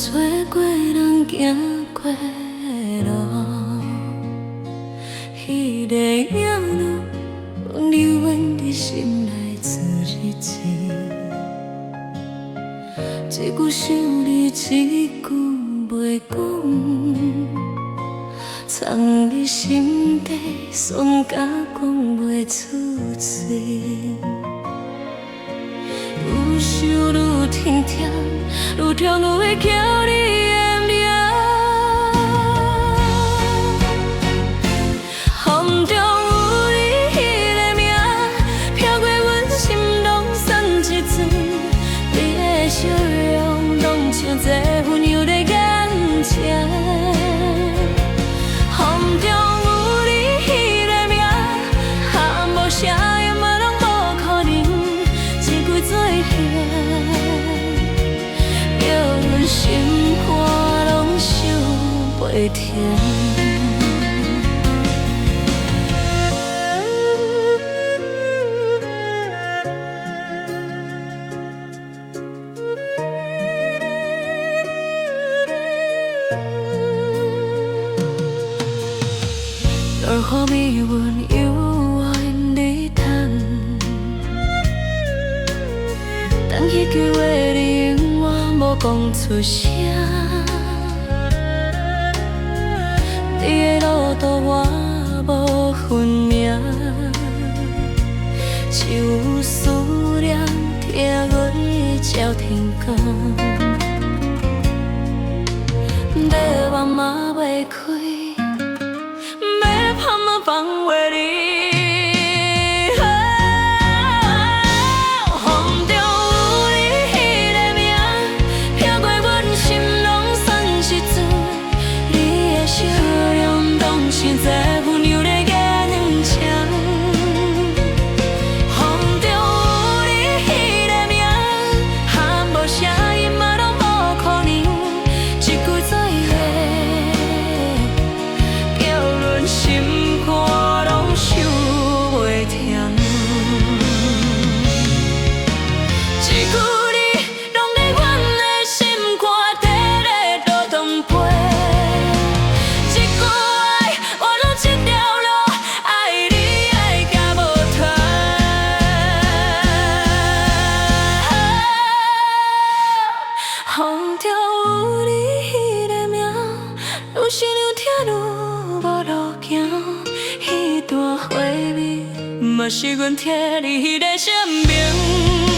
做过人行过路，迄个影路留阮伫心内自日子，一句想你，一句袂讲，藏伫心底，酸甲讲袂出嘴。愈想愈疼痛，愈痛愈会叫你的名。风中有你迄个名，飘过阮心拢酸一阵。你的笑容，拢像一份又在感情。风中有你迄个名，喊无声音嘛拢无可能，一句做兄，叫阮心肝拢想袂停。落雨暝，阮犹原在等，等迄句话你永远无讲出声。你的路途我无分明，像思念拆落照天光，要望嘛袂开。放话你，风中有你迄个名，飘过阮心拢酸一阵。你的笑容，拢像一份又在感情。风中有你迄个名，喊无声音嘛拢无可能，一句做伙，叫阮心。风中有你迄个名，愈想愈疼愈无路行。迄段回味，嘛是阮摕你迄个姓名。